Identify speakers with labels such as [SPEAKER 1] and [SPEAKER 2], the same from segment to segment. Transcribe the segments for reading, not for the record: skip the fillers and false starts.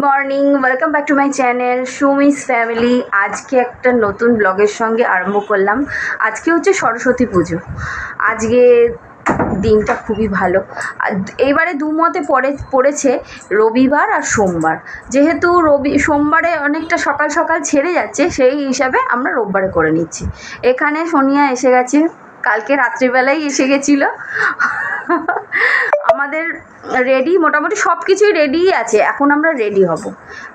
[SPEAKER 1] Morning, welcome back to my channel Sumi's family. আজকে একটা নতুন ব্লগের সঙ্গে আরম্ভ করলাম। আজকে হচ্ছে সরস্বতী পুজো। আজকে দিনটা খুবই ভালো। এইবারে দুমতে পড়েছে রবিবার আর সোমবার। যেহেতু সোমবারে অনেকটা সকাল সকাল ছেড়ে যাচ্ছে, সেই হিসাবে আমরা রোববারে করে নিচ্ছি। এখানে সোনিয়া এসে গেছে, কালকে রাত্রিবেলাই এসে গেছিলো। আমাদের রেডি, মোটামুটি সব কিছুই রেডিই আছে। এখন আমরা রেডি হব।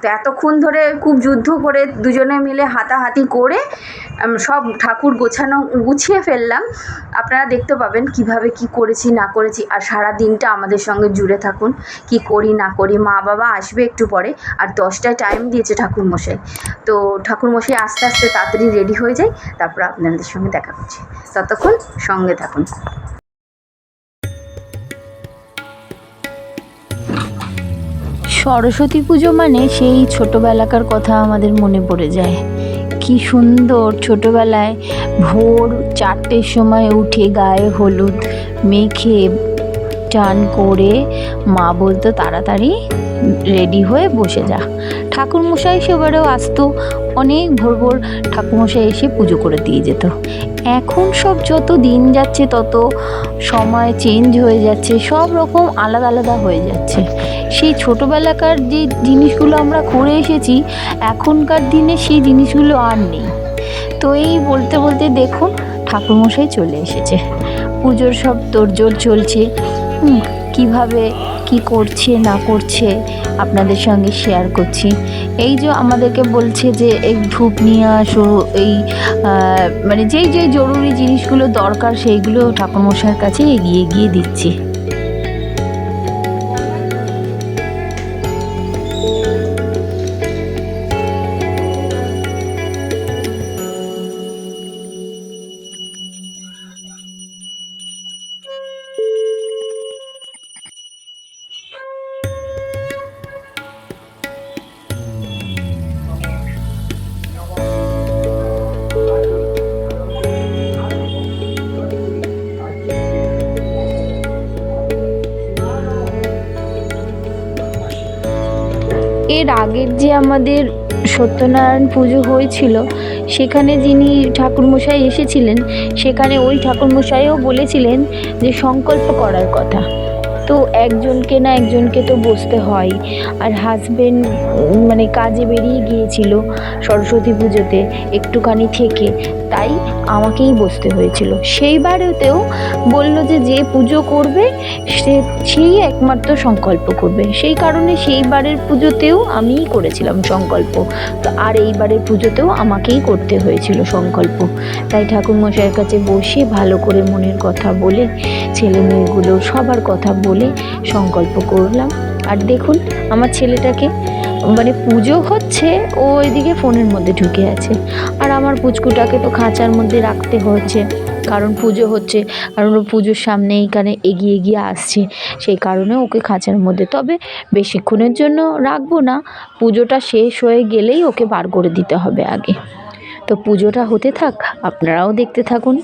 [SPEAKER 1] তো এতক্ষণ ধরে খুব যুদ্ধ করে দুজনে মিলে হাতাহাতি করে সব ঠাকুর গুছিয়ে ফেললাম। আপনারা দেখতে পাবেন কিভাবে কি করেছি না করেছি। আর সারা দিনটা আমাদের সঙ্গে জুড়ে থাকুন, কি করি না করি। মা বাবা আসবে একটু পরে, আর 10টায় টাইম দিয়েছে ঠাকুরমশাই। তো ঠাকুরমশাই আস্তে আস্তে তাড়াতাড়ি রেডি হয়ে যায়, তারপর আপনাদের সঙ্গে দেখা করছি। ততক্ষণ সঙ্গে থাকুন।
[SPEAKER 2] সরস্বতী পুজো মানে সেই ছোটোবেলাকার কথা আমাদের মনে পড়ে যায়। কি সুন্দর ছোটোবেলায় ভোর 4টের সময় উঠে গায়ে হলুদ মেখে চান করে মা বলতো তাড়াতাড়ি রেডি হয়ে বসে যা। ঠাকুরমশাই সেবারেও আসতো, অনেক ভোর ভোর ঠাকুরমশাই এসে পুজো করে দিয়ে যেত। এখন সব যত দিন যাচ্ছে তত সময় চেঞ্জ হয়ে যাচ্ছে, সব রকম আলাদা আলাদা হয়ে যাচ্ছে। সেই ছোটোবেলাকার যে জিনিসগুলো আমরা করে এসেছি, এখনকার দিনে সেই জিনিসগুলো আর নেই। তো এই বলতে বলতে দেখুন ঠাকুরমশাই চলে এসেছে। পুজোর সব তোড়জোড় চলছে। কিভাবে কি করছে না করছে আপনাদের সঙ্গে শেয়ার করছি। এই যে আমাদেরকে বলছে যে এই ধূপ নিয়ে আসো, এই মানে যেই যেই জরুরি জিনিসগুলো দরকার সেইগুলো ঠাকুরমশাইয়ের কাছে এগিয়ে গিয়ে দিচ্ছি। এর আগের যে আমাদের সত্যনারায়ণ পুজো হয়েছিল, সেখানে যিনি ঠাকুরমশাই এসেছিলেন, সেখানে ওই ঠাকুরমশাইও বলেছিলেন যে সংকল্প করার কথা। তো একজনকে না একজনকে তো বসতে হয়। আর হাজবেন্ড মানে কাজে বেরিয়ে গিয়েছিল সরস্বতী পুজোতে একটুখানি থেকে, তাই আমাকেই বসতে হয়েছিল। সেইবারেতেও বলল যে যে পুজো করবে সেই একমাত্র সংকল্প করবে। সেই কারণে সেইবারের পুজোতেও আমিই করেছিলাম সংকল্প। তো আর এইবারের পুজোতেও আমাকেই করতে হয়েছিল সংকল্প। তাই ঠাকুরমশাইয়ের কাছে বসে ভালো করে মনের কথা বলে, ছেলে মেয়েগুলো সবার কথা বলে সংকল্প করলাম। আর দেখুন আমার ছেলেটাকে, মানে পুজো হচ্ছে ও ওইদিকে ফোনের মধ্যে ঢুকে আছে, আর আমার পুচকুটাকে তো খাঁচার মধ্যে রাখতে হচ্ছে, কারণ পুজো হচ্ছে। কারণ ও পুজোর সামনে এইখানে এগিয়ে এগিয়ে আসছে, সেই কারণে ওকে খাঁচার মধ্যে। তবে বেশিক্ষণের জন্য রাখবো না, পুজোটা শেষ হয়ে গেলেই ওকে বার করে দিতে হবে আগে। তো পুজোটা হতে থাক, আপনারাও দেখতে থাকুন।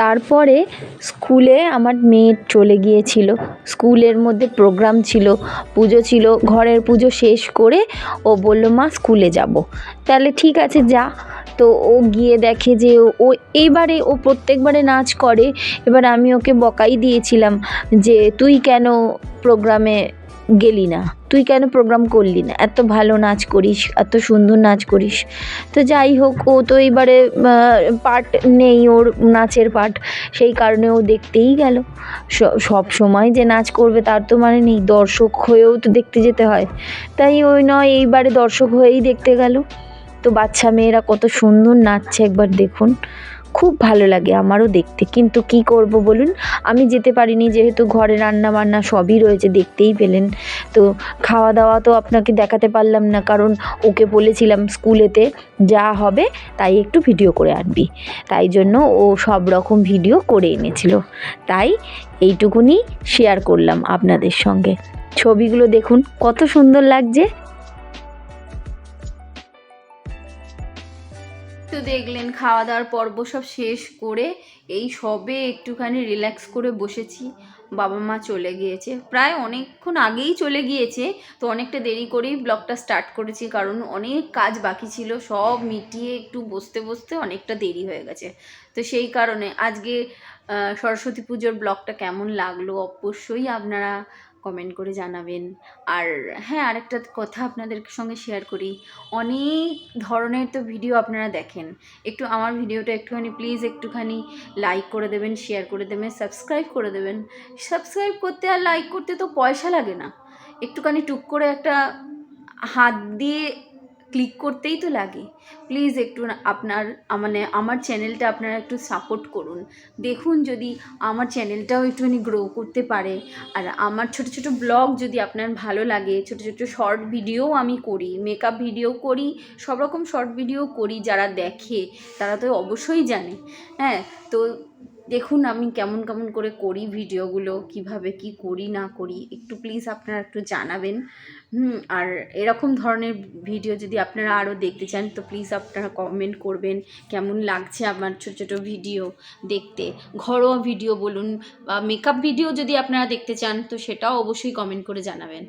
[SPEAKER 2] তারপরে স্কুলে আমার মেয়ে চলে গিয়েছিল, স্কুলের মধ্যে প্রোগ্রাম ছিল, পুজো ছিল, ঘরের পুজো শেষ করে ও বলল মা স্কুলে যাব। তাহলে ঠিক আছে যা। তো ও গিয়ে দেখে যে ও এইবারে ও প্রত্যেকবারে নাচ করে। এবার আমি ওকে বকাই দিয়েছিলাম যে তুই কেন প্রোগ্রামে গেলি না, তুই কেন প্রোগ্রাম করলি না, এত ভালো নাচ করিস, এত সুন্দর নাচ করিস। তো যাই হোক, ও তো এবারে পার্ট নেই, ওর নাচের পার্ট, সেই কারণে ও দেখতেই গেল। সব সময় যে নাচ করবে তার তো মানে নেই, দর্শক হয়েও তো দেখতে যেতে হয়। তাই ওই নয় এইবারে দর্শক হয়েই দেখতে গেল। তো বাচ্চা মেয়েরা কত সুন্দর নাচছে একবার দেখুন, খুব ভালো লাগে আমারও দেখতে। কিন্তু কি করব বলুন, আমি যেতে পারিনি, যেহেতু ঘরে রান্না বান্না সবই রয়েছে, দেখতেই পেলেন। তো খাওয়া দাওয়া তো আপনাকে দেখাতে পারলাম না, কারণ ওকে বলেছিলাম স্কুলেতে যা হবে তাই একটু ভিডিও করে আনবি, তাই জন্য ও সব রকম ভিডিও করে এনেছিল। তাই এইটুকুনি শেয়ার করলাম আপনাদের সঙ্গে। ছবিগুলো দেখুন কত সুন্দর লাগছে।
[SPEAKER 1] তো দেখলেন খাওয়া দাওয়ার পর্ব সব শেষ করে এই সবে একটুখানি রিল্যাক্স করে বসেছি। বাবা মা চলে গিয়েছে, প্রায় অনেকক্ষণ আগেই চলে গিয়েছে। তো অনেকটা দেরি করেই ব্লগটা স্টার্ট করেছি, কারণ অনেক কাজ বাকি ছিল, সব মিটিয়ে একটু বসতে বসতে অনেকটা দেরি হয়ে গেছে। তো সেই কারণে আজকে সরস্বতী পুজোর ব্লগটা কেমন লাগলো অবশ্যই আপনারা কমেন্ট করে জানাবেন। আর হ্যাঁ, আরেকটা কথা আপনাদের সঙ্গে শেয়ার করি, অনেক ধরনের তো ভিডিও আপনারা দেখেন, একটু আমার ভিডিওটা একটুখানি প্লিজ একটুখানি লাইক করে দেবেন, শেয়ার করে দেবেন, সাবস্ক্রাইব করে দেবেন। সাবস্ক্রাইব করতে আর লাইক করতে তো পয়সা লাগে না, একটুখানি টুক করে একটা হাত দিয়ে ক্লিক করতেই তো লাগে। প্লিজ একটু আপনার মানে আমার চ্যানেলটা আপনারা একটু সাপোর্ট করুন। দেখুন যদি আমার চ্যানেলটাও একটুখানি গ্রো করতে পারে। আর আমার ছোট ছোট ব্লগ যদি আপনার ভালো লাগে, ছোট ছোট শর্ট ভিডিও আমি করি, মেকআপ ভিডিও করি, সব রকম শর্ট ভিডিও করি, যারা দেখে তারা তো অবশ্যই জানে। হ্যাঁ, তো দেখুন আমি কেমন কেমন করে করি ভিডিওগুলো, কিভাবে কি করি না করি, একটু প্লিজ আপনারা একটু জানাবেন। আর এরকম ধরনের ভিডিও যদি আপনারা আরও দেখতে চান তো প্লিজ আপনারা কমেন্ট করবেন কেমন লাগছে আমার ছোটো ছোটো ভিডিও দেখতে। ঘরোয়া ভিডিও বলুন বা মেকআপ ভিডিও যদি আপনারা দেখতে চান তো সেটাও অবশ্যই কমেন্ট করে জানাবেন।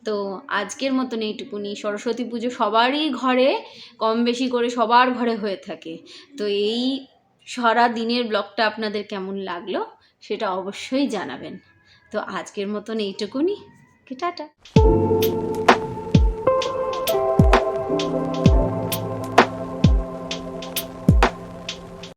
[SPEAKER 1] তো আজকের মতন এইটুকুনি। সরস্বতী পুজো সবারই ঘরে কম বেশি করে সবার ঘরে হয়ে থাকে। তো এই সারা দিনের ব্লগটা আপনাদের কেমন লাগলো সেটা অবশ্যই জানাবেন। তো আজকের মতন এইটুকুনি, টাটা।